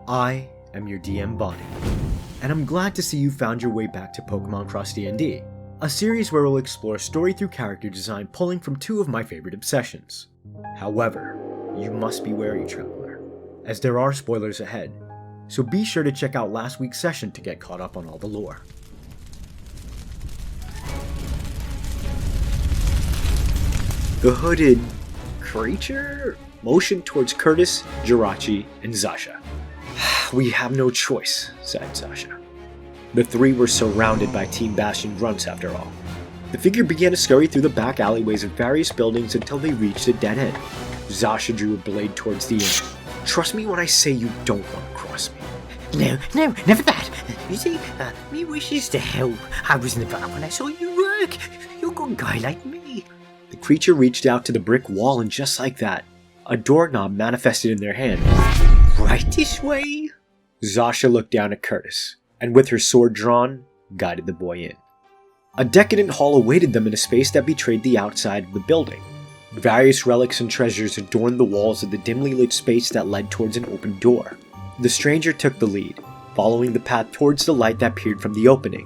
I am your DM Bonny, and I'm glad to see you found your way back to Pokemon Cross D&D, a series where we'll explore story through character design pulling from two of my favorite obsessions. However, you must be wary, traveler, as there are spoilers ahead, so be sure to check out last week's session to get caught up on all the lore. The hooded creature motioned towards Curtis, Jirachi, and Zazha. "We have no choice," sighed Zazha. The three were surrounded by Team Bastion Grunts after all. The figure began to scurry through the back alleyways of various buildings until they reached a dead end. Zazha drew a blade towards the end. "Trust me when I say you don't want to cross me." No, never that. You see, me wishes to help. I was in the back when I saw you work. You're a good guy like me. The creature reached out to the brick wall, and just like that, a doorknob manifested in their hand. Right this way? Zazha looked down at Curtis, and with her sword drawn, guided the boy in. A decadent hall awaited them in a space that betrayed the outside of the building. Various relics and treasures adorned the walls of the dimly lit space that led towards an open door. The stranger took the lead, following the path towards the light that peered from the opening.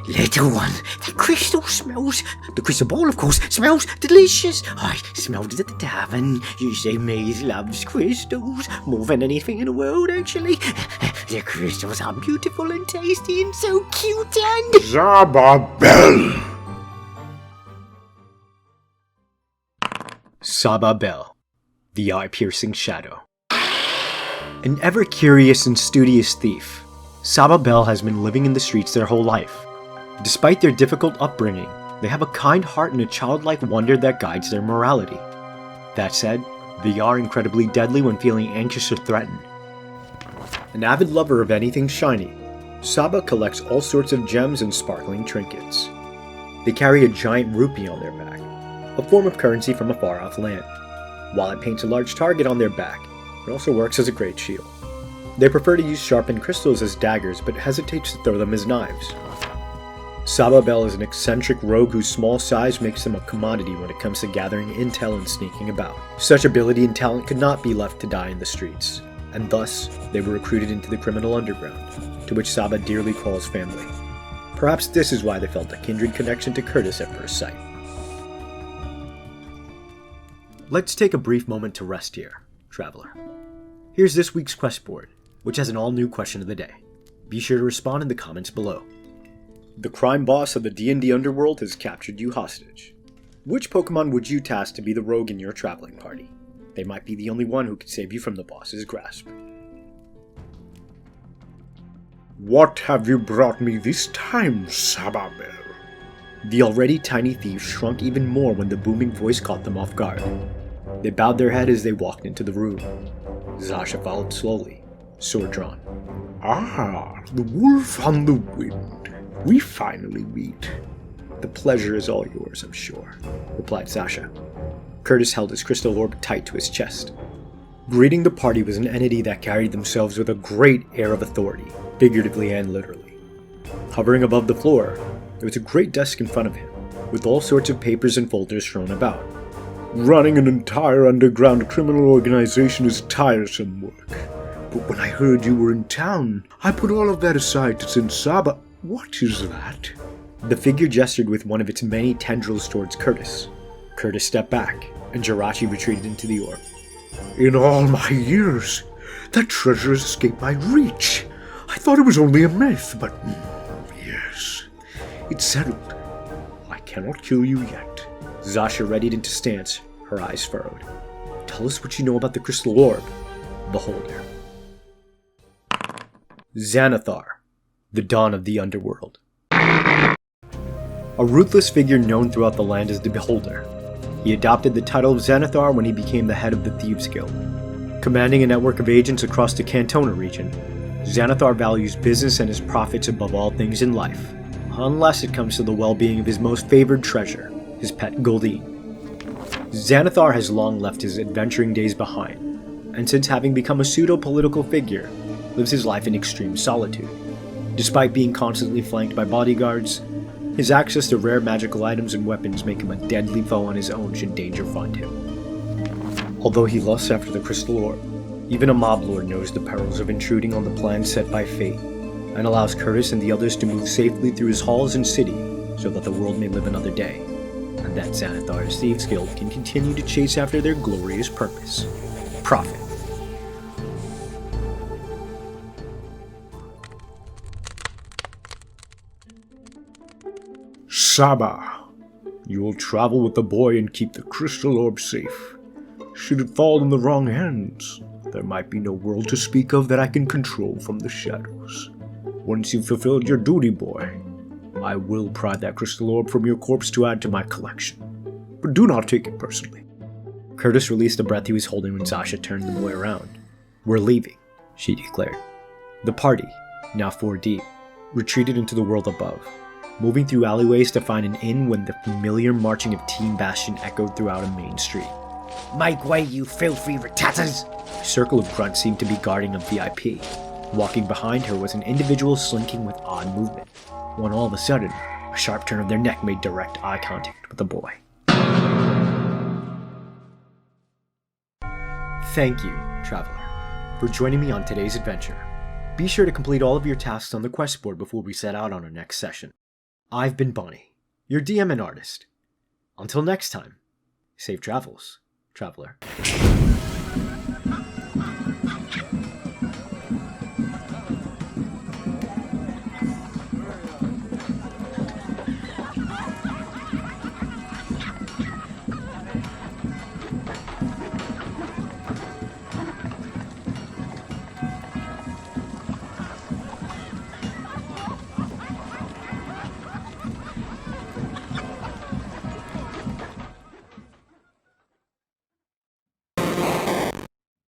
Little one, the crystal smells. The crystal ball, of course, smells delicious. I smelled it at the tavern. You say Maze loves crystals more than anything in the world, actually. The crystals are beautiful and tasty and so cute and... Sableye! Sableye, the eye-piercing shadow. An ever-curious and studious thief, Sableye has been living in the streets their whole life. Despite their difficult upbringing, they have a kind heart and a childlike wonder that guides their morality. That said, they are incredibly deadly when feeling anxious or threatened. An avid lover of anything shiny, Sableye collects all sorts of gems and sparkling trinkets. They carry a giant rupee on their back, a form of currency from a far-off land. While it paints a large target on their back, it also works as a great shield. They prefer to use sharpened crystals as daggers, but hesitates to throw them as knives. Sableye is an eccentric rogue whose small size makes them a commodity when it comes to gathering intel and sneaking about. Such ability and talent could not be left to die in the streets, and thus they were recruited into the criminal underground, to which Sableye dearly calls family. Perhaps this is why they felt a kindred connection to Curtis at first sight. Let's take a brief moment to rest here, traveler. Here's this week's quest board, which has an all-new question of the day. Be sure to respond in the comments below. The crime boss of the D&D underworld has captured you hostage. Which Pokemon would you task to be the rogue in your traveling party? They might be the only one who could save you from the boss's grasp. What have you brought me this time, Sableye? The already tiny thieves shrunk even more when the booming voice caught them off guard. They bowed their head as they walked into the room. Zazha followed slowly, sword drawn. Ah, the wolf on the wind. We finally meet. The pleasure is all yours, I'm sure, replied Zazha. Curtis held his crystal orb tight to his chest. Greeting the party was an entity that carried themselves with a great air of authority, figuratively and literally. Hovering above the floor, there was a great desk in front of him, with all sorts of papers and folders thrown about. Running an entire underground criminal organization is tiresome work. But when I heard you were in town, I put all of that aside to send Sableye. What is that? The figure gestured with one of its many tendrils towards Curtis. Curtis stepped back, and Jirachi retreated into the orb. In all my years, that treasure has escaped my reach. I thought it was only a myth, but yes, it's settled. I cannot kill you yet. Zazha readied into stance, her eyes furrowed. Tell us what you know about the crystal orb, Beholder. Xanathar, the dawn of the underworld. A ruthless figure known throughout the land as the Beholder. He adopted the title of Xanathar when he became the head of the Thieves Guild. Commanding a network of agents across the Cantona region, Xanathar values business and his profits above all things in life, unless it comes to the well-being of his most favored treasure, his pet Goldeen. Xanathar has long left his adventuring days behind, and since having become a pseudo-political figure, lives his life in extreme solitude. Despite being constantly flanked by bodyguards, his access to rare magical items and weapons make him a deadly foe on his own should danger find him. Although he lusts after the crystal orb, Even a mob lord knows the perils of intruding on the plan set by fate, and allows Curtis and the others to move safely through his halls and city so that the world may live another day, and that Xanathar's Thieves Guild can continue to chase after their glorious purpose: profit. Saba, you will travel with the boy and keep the crystal orb safe. Should it fall in the wrong hands, there might be no world to speak of that I can control from the shadows. Once you've fulfilled your duty, boy, I will pry that crystal orb from your corpse to add to my collection. But do not take it personally. Curtis released the breath he was holding when Zazha turned the boy around. "We're leaving," she declared. The party, now 4 deep, retreated into the world above, moving through alleyways to find an inn when the familiar marching of Team Bastion echoed throughout a main street. Make way, you filthy ratatas! A circle of grunts seemed to be guarding a VIP. Walking behind her was an individual slinking with odd movement, when all of a sudden, a sharp turn of their neck made direct eye contact with the boy. Thank you, Traveler, for joining me on today's adventure. Be sure to complete all of your tasks on the quest board before we set out on our next session. I've been Bonnie, your DM and artist. Until next time, safe travels, Traveler.